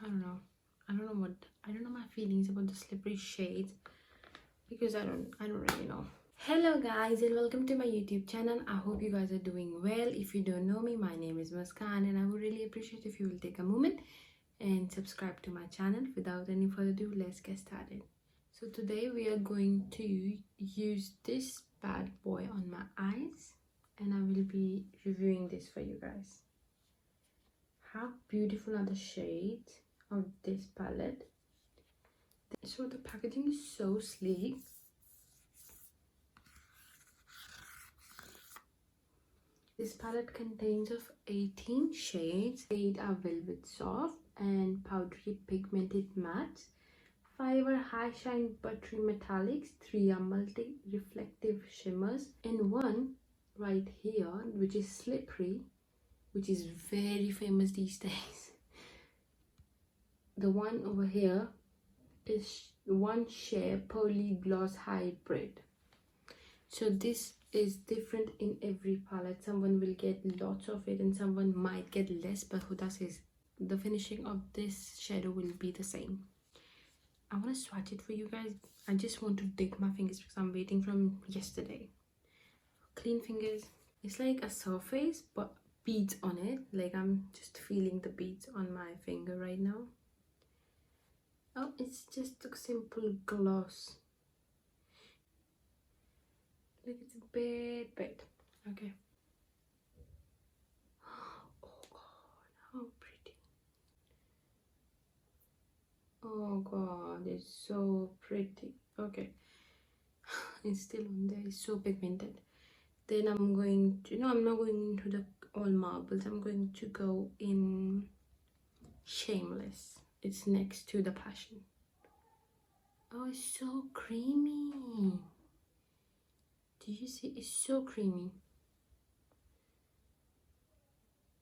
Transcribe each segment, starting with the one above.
I don't know. I don't know my feelings about the slippery shades, because I don't really know. Hello guys, and welcome to my YouTube channel. I hope you guys are doing well. If you don't know me, my name is Muskan, and I would really appreciate if you will take a moment and subscribe to my channel. Without any further ado, let's get started. So today we are going to use this bad boy on my eyes, and I will be reviewing this for you guys. How beautiful are the shades of this palette. So the packaging is so sleek. This palette contains of 18 shades. 8 are velvet soft and powdery pigmented mattes. 5 are high shine buttery metallics. 3 are multi reflective shimmers, and 1 right here which is slippery, which is very famous these days. The one over here is one share Poly Gloss Hybrid. So this is different in every palette. Someone will get lots of it and someone might get less, but Huda says the finishing of this shadow will be the same. I want to swatch it for you guys. I just want to dig my fingers because I'm waiting from yesterday. Clean fingers. It's like a surface but beads on it. Like I'm just feeling the beads on my finger right now. Oh, it's just a simple gloss. Like it's a bit. Okay. Oh god, how pretty. Oh god, it's so pretty. Okay. It's still on there. It's so pigmented. Then I'm going to, no, I'm not going into the all marbles. I'm going to go in Shameless. It's next to the Passion. Oh, it's so creamy. Do you see? It's so creamy.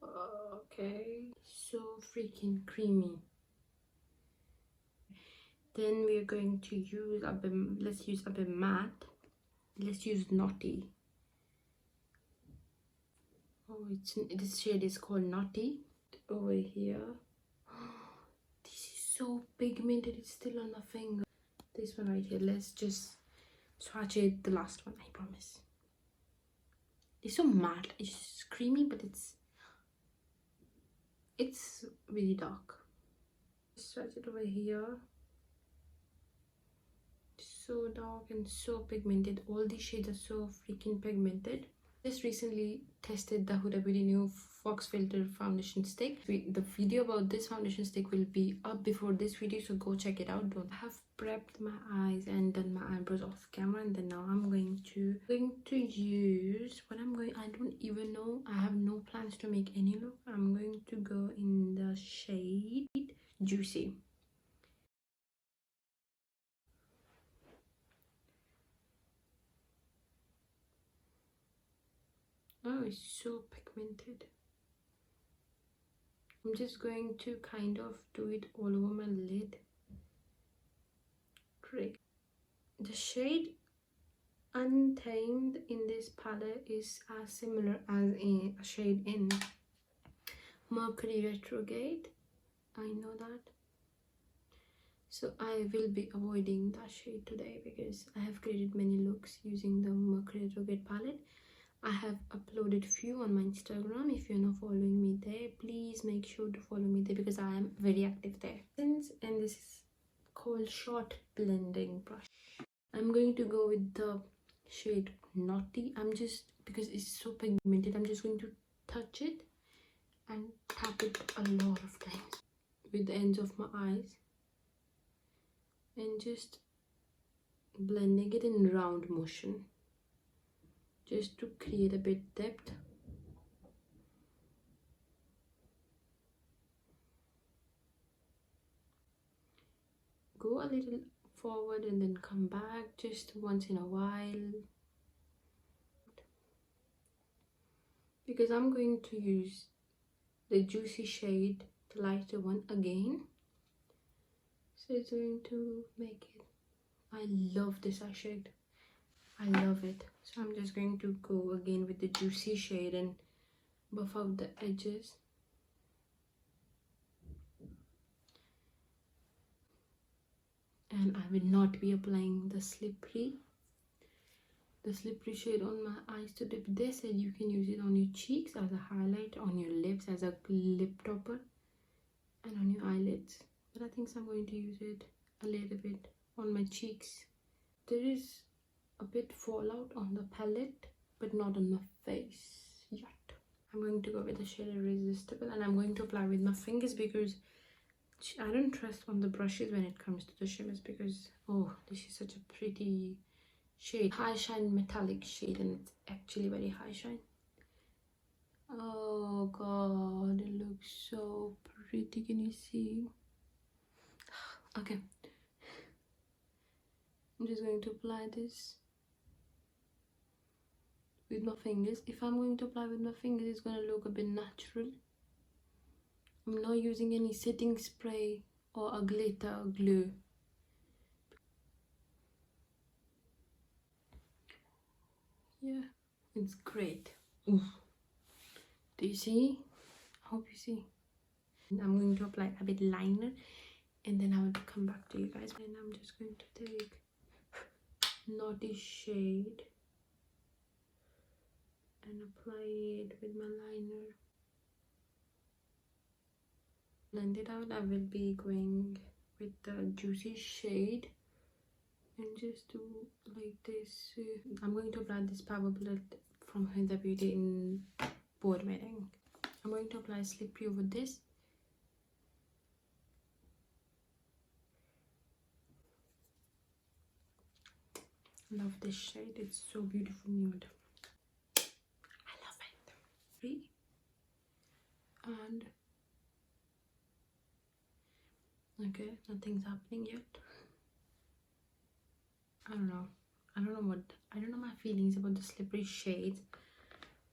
Okay, so freaking creamy. Then we're going to use a bit, let's use a bit matte. Let's use Naughty. Oh, this shade is called Naughty. Over here. This is so pigmented. It's still on my finger. This one right here. Let's just swatch it. The last one, I promise. It's so matte. It's creamy, but it's really dark. Swatch it over here. So dark and so pigmented. All these shades are so freaking pigmented. Just recently tested the Huda Beauty new Fox Filter foundation stick. The video about this foundation stick will be up before this video, so go check it out. I have prepped my eyes and done my eyebrows off camera, and then now I'm going to use what I don't even know. I have no plans to make any look. I'm going to go in the shade Juicy. Oh, it's so pigmented. I'm just going to kind of do it all over my lid. Great. The shade Untamed in this palette is as similar as a shade in Mercury Retrograde. I know that. So I will be avoiding that shade today because I have created many looks using the Mercury Retrograde palette. I have uploaded few on my Instagram. If you're not following me there, please make sure to follow me there because I am very active there. And this is called Short Blending Brush. I'm going to go with the shade Naughty. Because it's so pigmented, I'm just going to touch it and tap it a lot of times with the ends of my eyes and just blending it in round motion, just to create a bit depth. Go a little forward and then come back just once in a while, because I'm going to use the Juicy shade, the lighter one, again. So it's going to make it. I love this eyeshade. I love it. So I'm just going to go again with the Juicy shade and buff out the edges. and I will not be applying the slippery shade on my eyes today. They said you can use it on your cheeks as a highlight, on your lips as a lip topper, and on your eyelids. But I think I'm going to use it a little bit on my cheeks. There is a bit fallout on the palette, but not on my face yet. I'm going to go with the shade Irresistible, and I'm going to apply with my fingers because I don't trust on the brushes when it comes to the shimmers, because oh, this is such a pretty shade, high shine metallic shade, and it's actually very high shine. Oh god, it looks so pretty. Can you see? Okay, I'm just going to apply this with my fingers. If I'm going to apply with my fingers, it's going to look a bit natural. I'm not using any setting spray or a glitter glue. Yeah, it's great. Ooh. Do you see? I hope you see. And I'm going to apply a bit liner, and then I will come back to you guys. And I'm just going to take Naughty shade and apply it with my liner. Blend it out. I will be going with the Juicy shade and just do like this. I'm going to apply this Power Bullet from Huda Beauty in Board Wedding. I'm going to apply slippery over this. Love this shade, it's so beautiful nude. I love it. Three. And okay, nothing's happening yet. I don't know my feelings about the slippery shades,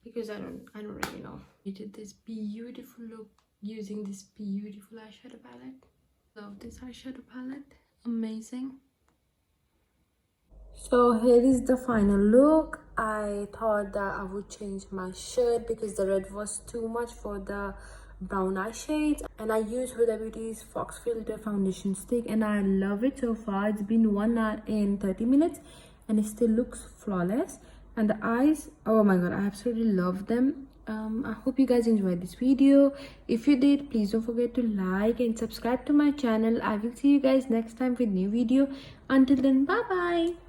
because I don't really know. We did this beautiful look using this beautiful eyeshadow palette. Love this eyeshadow palette, amazing. So here is the final look. I thought that I would change my shirt because the red was too much for the brown eye shades, and I used Huda Beauty's Fox Filter foundation stick, and I love it so far. It's been 1 hour and 30 minutes and it still looks flawless. And the eyes, oh my god, I absolutely love them. I hope you guys enjoyed this video. If you did, please don't forget to like and subscribe to my channel. I will see you guys next time with new video. Until then, bye bye.